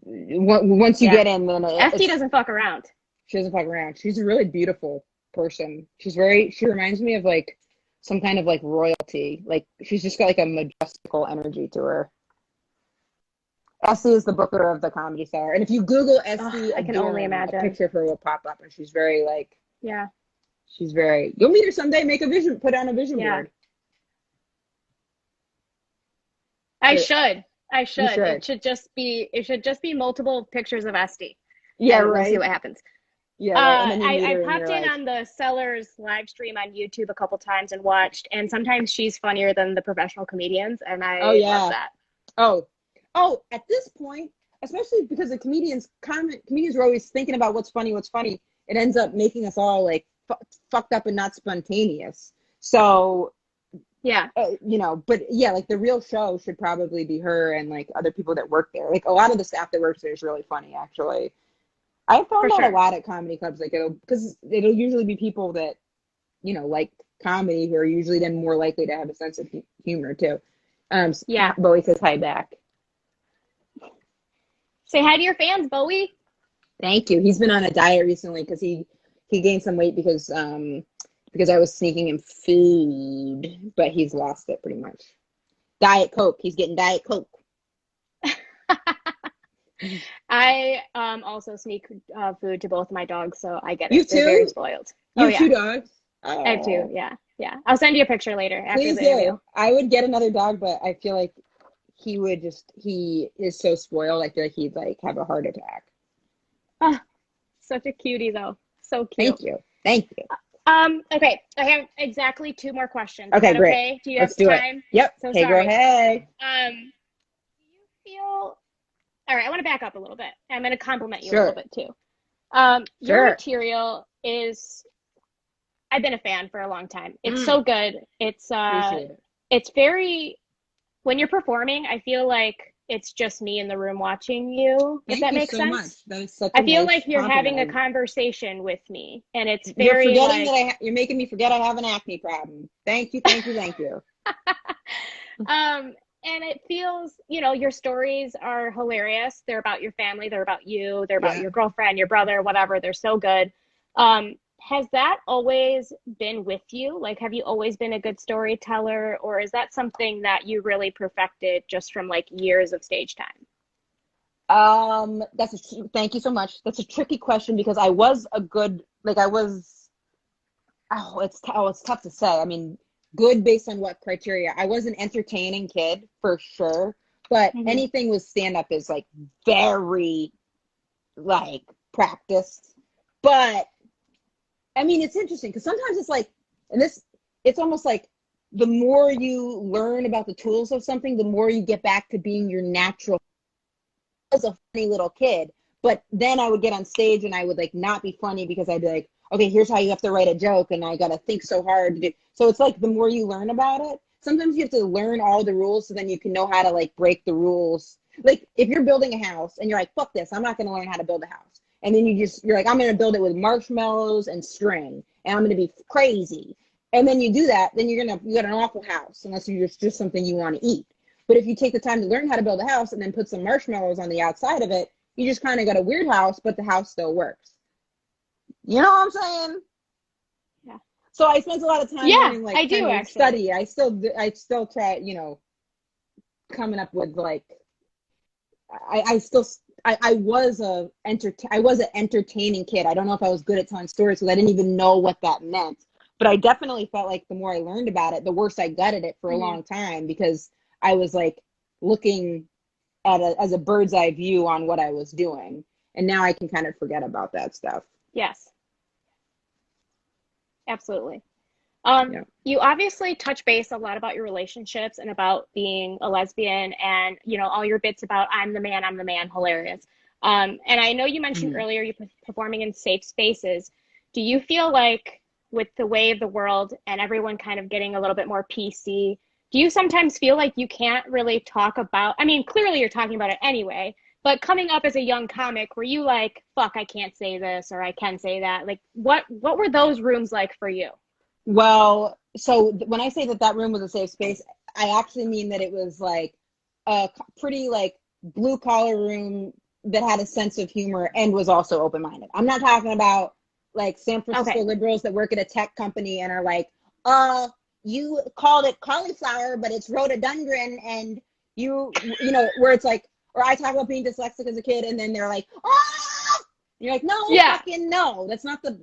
once you get in, then FT doesn't fuck around. She doesn't fuck around. She's a really beautiful person. She reminds me of like some kind of like royalty. Like she's just got like a majestical energy to her. Essie is the booker of the Comedy Cellar, and if you Google Essie, I can only imagine. A picture of her will pop up, and she's very like, yeah, she's very. You'll meet her someday. Put on a vision board. I should. It should just be multiple pictures of Esty. Yeah, We'll see what happens. Yeah, I popped in on the Sellers live stream on YouTube a couple times and watched, and sometimes she's funnier than the professional comedians, and I love that. Oh, at this point, especially because the comedians are always thinking about what's funny, it ends up making us all like fucked up and not spontaneous. So, yeah, you know, but yeah, like the real show should probably be her and like other people that work there. Like a lot of the staff that works there is really funny, actually. I found out a lot at comedy clubs, like because it'll usually be people that, you know, like comedy, who are usually then more likely to have a sense of humor too. Bowie says hi back. Say hi to your fans, Bowie. Thank you. He's been on a diet recently because he gained some weight because I was sneaking him food, but he's lost it pretty much. Diet Coke. He's getting Diet Coke. I also sneak food to both my dogs, so I get it. You too? They're very spoiled. You have 2 dogs? Oh. I have 2, yeah. I'll send you a picture later after Please the interview. I would get another dog, but I feel like he is so spoiled. I feel like he'd like have a heart attack. Oh, such a cutie though. So cute. Thank you. Okay, I have exactly 2 more questions. Okay, great. Okay? Do you Let's have do time? It. Yep. So hey, sorry. Girl, hey. Do you feel? All right, I want to back up a little bit. I'm going to compliment you a little bit too. Your material is. I've been a fan for a long time. It's so good. It's very. When you're performing, I feel like it's just me in the room watching you. If that makes sense. Much. That is such I feel like you're having a conversation with me, and it's very. You're forgetting that you're making me forget I have an acne problem. Thank you. And it feels, you know, your stories are hilarious. They're about your family. They're about you. They're about your girlfriend, your brother, whatever. They're so good. Has that always been with you? Like, have you always been a good storyteller, or is that something that you really perfected just from like years of stage time? Thank you so much. That's a tricky question because I was a good, it's tough to say. I mean, good based on what criteria? I was an entertaining kid for sure, but anything with stand-up is like very like practiced. But I mean, it's interesting because sometimes it's like, and this it's almost like the more you learn about the tools of something, the more you get back to being your natural. I was a funny little kid, but then I would get on stage and I would like not be funny because I'd be like, okay, here's how you have to write a joke, and I gotta think so hard to do. So it's like the more you learn about it, sometimes you have to learn all the rules so then you can know how to like break the rules. Like if you're building a house and you're like, fuck this, I'm not gonna learn how to build a house. And then you're like, I'm gonna build it with marshmallows and string, and I'm gonna be crazy. And then you do that, then you got an awful house unless you're just something you want to eat. But if you take the time to learn how to build a house and then put some marshmallows on the outside of it, you just kind of got a weird house, but the house still works. You know what I'm saying? Yeah. So I spent a lot of time Yeah, learning, like I do kind of actually. study. I still try, coming up with like, I was an entertaining kid. I don't know if I was good at telling stories because I didn't even know what that meant. But I definitely felt like the more I learned about it, the worse I got at it for a long time because I was like looking at it as a bird's eye view on what I was doing. And now I can kind of forget about that stuff. Yes, absolutely. Yeah. You obviously touch base a lot about your relationships and about being a lesbian and, all your bits about I'm the man, hilarious. And I know you mentioned Mm. earlier you're performing in safe spaces. Do you feel like with the way of the world and everyone kind of getting a little bit more PC, do you sometimes feel like you can't really talk about, I mean, clearly you're talking about it anyway, but coming up as a young comic, were you like, fuck, I can't say this or I can say that? Like, what were those rooms like for you? Well, so when I say that room was a safe space, I actually mean that it was like a pretty like blue collar room that had a sense of humor and was also open minded. I'm not talking about like San Francisco Okay. liberals that work at a tech company and are like, you called it cauliflower, but it's rhododendron, and where it's like, or I talk about being dyslexic as a kid, and then they're like, oh, you're like, no, Yeah. fucking no. That's not the.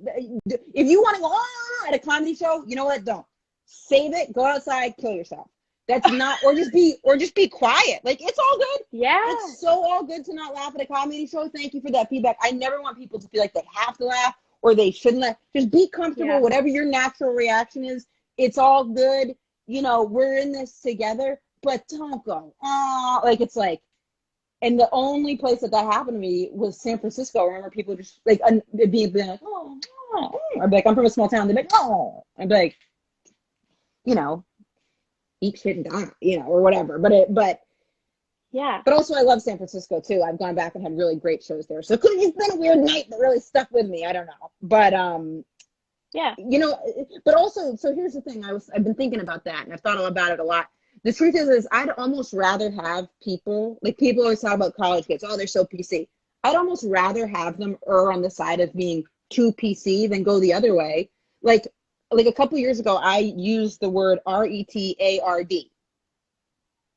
If you want to go at a comedy show, you know what? Don't save it. Go outside, kill yourself. That's not, or just be quiet. Like it's all good. Yeah. It's so all good to not laugh at a comedy show. Thank you for that feedback. I never want people to feel like they have to laugh or they shouldn't laugh. Just be comfortable. Yeah. Whatever your natural reaction is, it's all good. We're in this together. But don't go. Like it's like. And the only place that happened to me was San Francisco. I remember people just like being like, I'd be like, I'm from a small town. They'd be like, oh, I'd be like, eat shit and die, or whatever. Yeah. But also I love San Francisco too. I've gone back and had really great shows there. So it could have just been a weird night that really stuck with me. I don't know. But Yeah. but also, so here's the thing. I've been thinking about that and I've thought about it a lot. The truth is I'd almost rather have people always talk about college kids. Oh, they're so PC. I'd almost rather have them err on the side of being too PC than go the other way. Like a couple years ago, I used the word retard.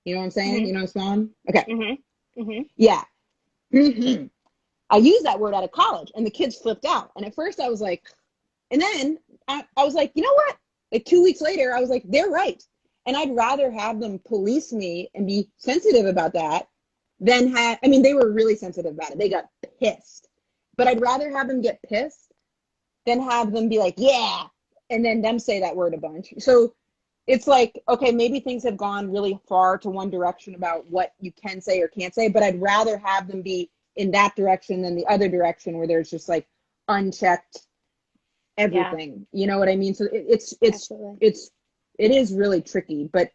You know what I'm saying? Mm-hmm. You know what I'm saying? Okay. Mm-hmm. Mm-hmm. Yeah. Mm-hmm. I used that word out of college and the kids flipped out. And at first I was like, and then I was like, you know what? Like 2 weeks later, I was like, they're right. And I'd rather have them police me and be sensitive about that than they were really sensitive about it. They got pissed. But I'd rather have them get pissed than have them be like, yeah, and then them say that word a bunch. So it's like, okay, maybe things have gone really far to one direction about what you can say or can't say, but I'd rather have them be in that direction than the other direction where there's just like unchecked everything. You know what I mean? So it is really tricky, but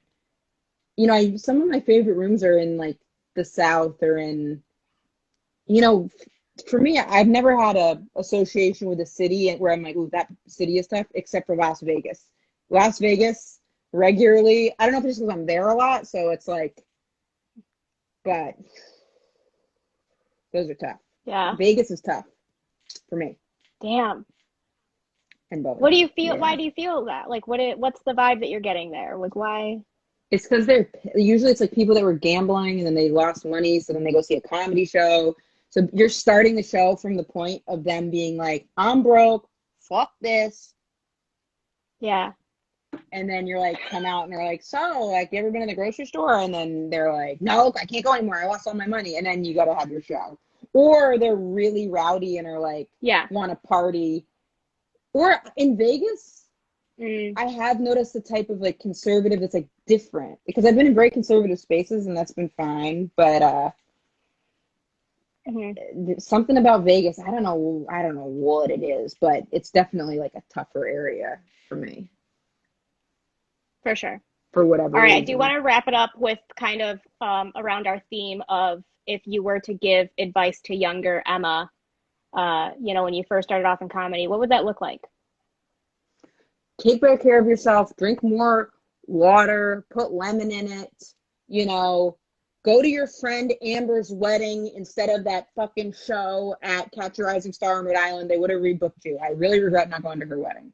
some of my favorite rooms are in like the South or in, for me, I've never had a association with a city where I'm like, ooh, that city is tough, except for Las Vegas. Las Vegas regularly. I don't know if it's because I'm there a lot, so it's like, but those are tough. Yeah. Vegas is tough for me. Damn. And Bowie. What do you feel? Yeah. Why do you feel that? Like, what's the vibe that you're getting there? Like, why? It's because usually it's like people that were gambling and then they lost money, so then they go see a comedy show. So you're starting the show from the point of them being like, I'm broke, fuck this. Yeah. And then you're like, come out and they're like, so, like, you ever been in the grocery store? And then they're like, no, I can't go anymore. I lost all my money. And then you got to have your show. Or they're really rowdy and are like, Yeah. want to party. Or in Vegas, I have noticed the type of like conservative that's like different because I've been in very conservative spaces and that's been fine. But something about Vegas, I don't know what it is, but it's definitely like a tougher area for me. For sure. For whatever All right, I reason. do want to wrap it up with kind of around our theme of if you were to give advice to younger Emma, when you first started off in comedy, what would that look like? Take better care of yourself, drink more water, put lemon in it, go to your friend Amber's wedding instead of that fucking show at Catch a Rising Star on Rhode Island. They would have rebooked you. I really regret not going to her wedding.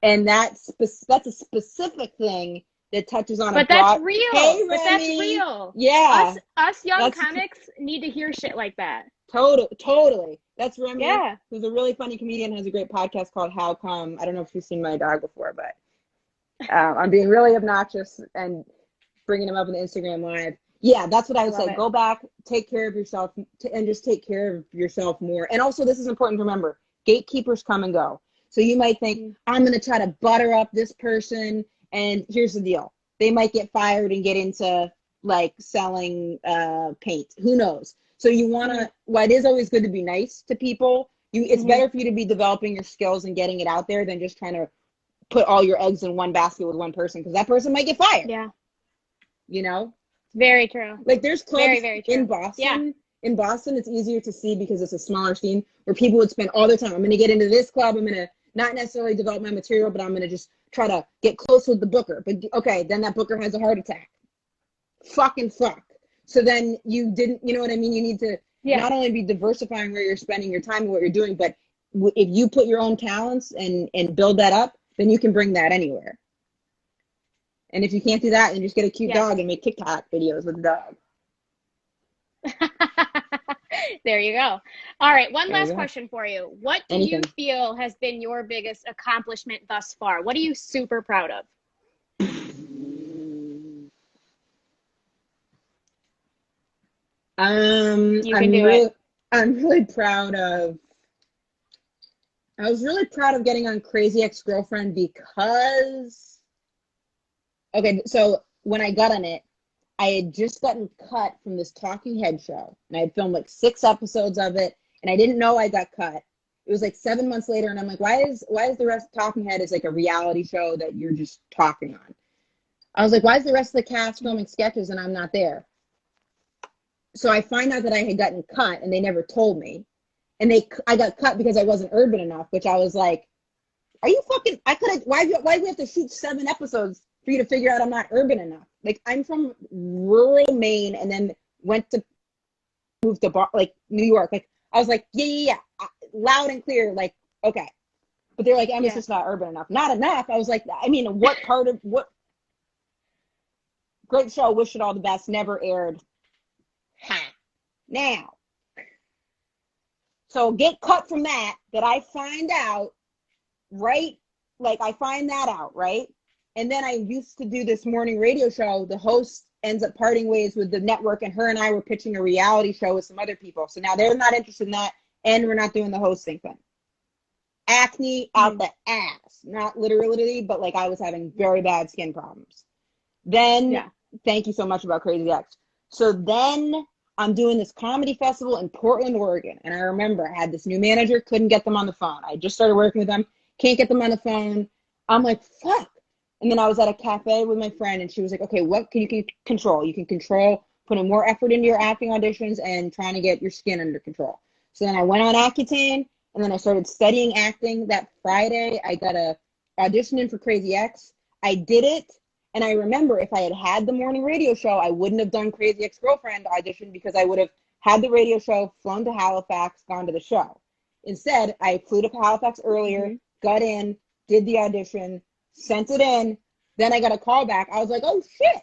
And that's a specific thing that touches on but a broad. That's real. Hey, but that's real. Yeah. Us young comics need to hear shit like that. Totally. That's Remy, yeah. who's a really funny comedian, has a great podcast called How Come. I don't know if you've seen my dog before, but I'm being really obnoxious and bringing him up on the Instagram Live. Yeah, that's what I would say. Go back, take care of yourself, and just take care of yourself more. And also, this is important to remember. Gatekeepers come and go. So you might think, I'm going to try to butter up this person, and here's the deal. They might get fired and get into, like, selling paint. Who knows? So you want to, while it is always good to be nice to people, it's better for you to be developing your skills and getting it out there than just trying to put all your eggs in one basket with one person, because that person might get fired. Yeah. Very true. Like there's clubs very, very true. in Boston. Yeah. In Boston, it's easier to see because it's a smaller scene where people would spend all their time. I'm going to get into this club. I'm going to not necessarily develop my material, but I'm going to just try to get close with the booker. But okay, then that booker has a heart attack. Fucking fuck. So then you didn't, you know what I mean? You need to not only be diversifying where you're spending your time and what you're doing, but if you put your own talents and build that up, then you can bring that anywhere. And if you can't do that, then just get a cute dog and make TikTok videos with the dog. There you go. All right, one last question for you. What do you feel has been your biggest accomplishment thus far? What are you super proud of? You can do it. I'm really proud of. I was really proud of getting on Crazy Ex-Girlfriend because. Okay, so when I got on it, I had just gotten cut from this Talking Head show, and I had filmed like 6 episodes of it, and I didn't know I got cut. It was like 7 months later, and I'm like, why is the rest of Talking Head is like a reality show that you're just talking on? I was like, why is the rest of the cast filming sketches and I'm not there? So I find out that I had gotten cut, and they never told me, and I got cut because I wasn't urban enough, which I was like, are you fucking? I could have. Why do we have to shoot 7 episodes for you to figure out I'm not urban enough? Like, I'm from rural Maine and then move to New York. Like, I was like, yeah, loud and clear. Like, okay. But they're like, Emma's just not urban enough. Not enough. I was like, I mean, what great show. Wish it all the best. Never aired. Now. So get cut from that I find out, right? Like, I find that out, right? And then I used to do this morning radio show. The host ends up parting ways with the network, and her and I were pitching a reality show with some other people. So now they're not interested in that, and we're not doing the hosting thing. Acne out the ass. Not literally, but like I was having very bad skin problems. Then, thank you so much about Crazy Ex. So then I'm doing this comedy festival in Portland, Oregon. And I remember I had this new manager, couldn't get them on the phone. I just started working with them, can't get them on the phone. I'm like, fuck. And then I was at a cafe with my friend, and she was like, okay, what can you control? You can control putting more effort into your acting auditions and trying to get your skin under control. So then I went on Accutane, and then I started studying acting. That Friday, I got a audition in for Crazy Ex. I did it, and I remember if I had had the morning radio show, I wouldn't have done Crazy Ex-Girlfriend audition because I would have had the radio show, flown to Halifax, gone to the show. Instead, I flew to Halifax earlier, got in, did the audition, sent it in, then I got a call back. I was like, oh shit.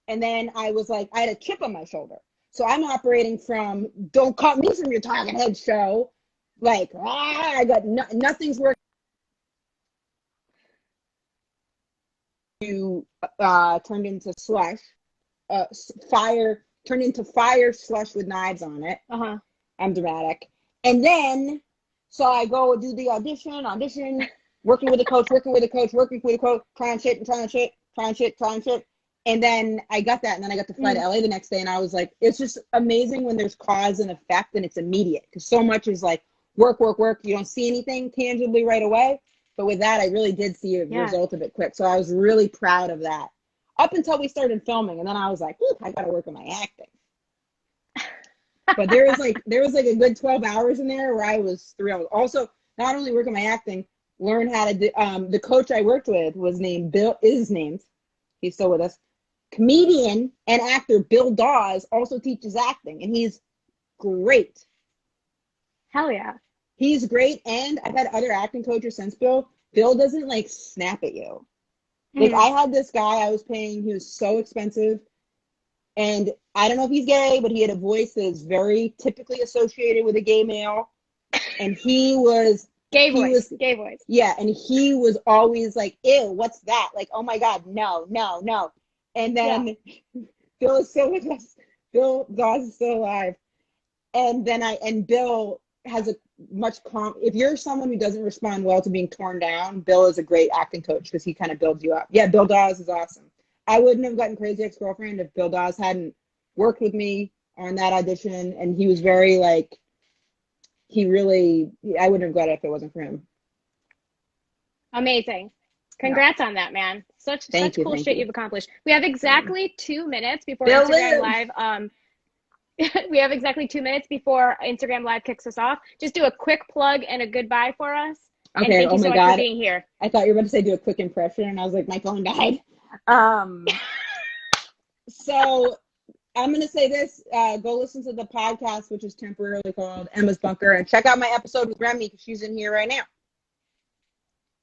And then I was like, I had a chip on my shoulder. So I'm operating from, don't cut me from your Talking Head show. Like, I got nothing's working. You turned into slush, turned into fire slush with knives on it. I'm dramatic. And then, so I go do the audition, working with a coach, trying shit. And then I got that, and then I got to fly to LA the next day, and I was like, it's just amazing when there's cause and effect and it's immediate, because so much is like work. You don't see anything tangibly right away. But with that, I really did see a result of it quick. So I was really proud of that up until we started filming. And then I was like, I got to work on my acting. But there was like a good 12 hours in there where I was thrilled. Also, not only work on my acting, learn how to do, the coach I worked with was named Bill, he's still with us. Comedian and actor Bill Dawes also teaches acting, and he's great. Hell yeah. He's great, and I've had other acting coaches since Bill. Bill doesn't like snap at you. Like I had this guy I was paying, he was so expensive, and I don't know if he's gay, but he had a voice that is very typically associated with a gay male, and he was gay voice. Yeah, and he was always like, ew, what's that? Like, oh my God, no. And then Bill is still with us. Bill Dawes is still alive. And then Bill has a much if you're someone who doesn't respond well to being torn down, Bill is a great acting coach because he kind of builds you up. Yeah, Bill Dawes is awesome. I wouldn't have gotten Crazy Ex-Girlfriend if Bill Dawes hadn't worked with me on that audition, and he was very like, I wouldn't have got it if it wasn't for him. Amazing. Congrats on that, man. Such cool shit you've accomplished. We have exactly 2 minutes before Instagram Live. We have exactly 2 minutes before Instagram Live kicks us off. Just do a quick plug and a goodbye for us. Okay. And thank you so much for being here. I thought you were about to say do a quick impression, and I was like, my phone died. So I'm going to say this. Go listen to the podcast, which is temporarily called Emma's Bunker, and check out my episode with Remy, because she's in here right now.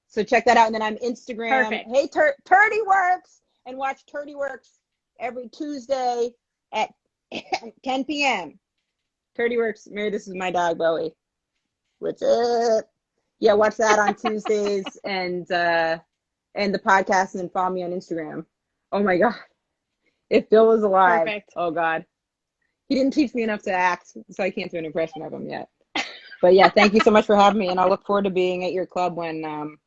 So check that out. And then I'm Instagram. Perfect. Hey, Turdy Works, and watch Turdy Works every Tuesday at 10 p.m. Turdy Works. Mary, this is my dog, Bowie. What's up? Yeah, watch that on Tuesdays and the podcast, and then follow me on Instagram. Oh my God. If Bill was alive. Perfect. Oh God. He didn't teach me enough to act, so I can't do an impression of him yet. But yeah, thank you so much for having me, and I look forward to being at your club when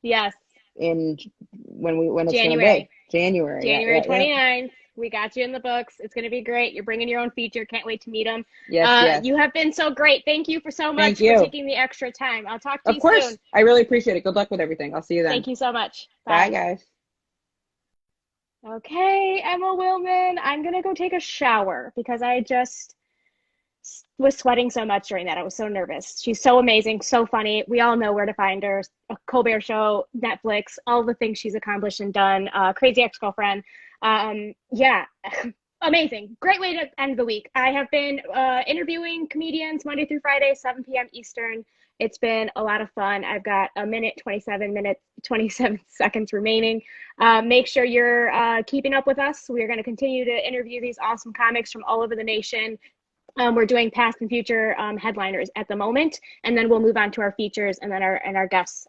yes. When it's January. January 29th. We got you in the books. It's going to be great. You're bringing your own feature. Can't wait to meet them. Yes. You have been so great. Thank you so much for taking the extra time. I'll talk to you soon. Of course. I really appreciate it. Good luck with everything. I'll see you then. Thank you so much. Bye guys. Okay, Emma Willmann. I'm going to go take a shower because I just was sweating so much during that. I was so nervous. She's so amazing, so funny. We all know where to find her. A Colbert Show, Netflix, all the things she's accomplished and done. Crazy Ex-Girlfriend. Yeah, amazing. Great way to end the week. I have been interviewing comedians Monday through Friday, 7 p.m. Eastern. It's been a lot of fun. I've got 27 seconds remaining. Make sure you're keeping up with us. We're going to continue to interview these awesome comics from all over the nation. We're doing past and future headliners at the moment, and then we'll move on to our features and then our guests,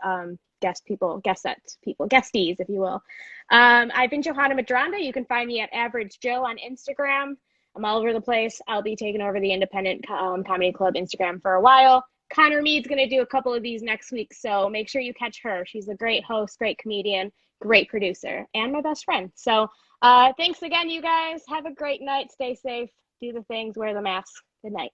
guesties, if you will. I've been Johanna Medranda. You can find me at Average Joe on Instagram. I'm all over the place. I'll be taking over the Independent Comedy Club Instagram for a while. Connor Mead's going to do a couple of these next week, so make sure you catch her. She's a great host, great comedian, great producer, and my best friend. So thanks again, you guys. Have a great night. Stay safe. Do the things. Wear the mask. Good night.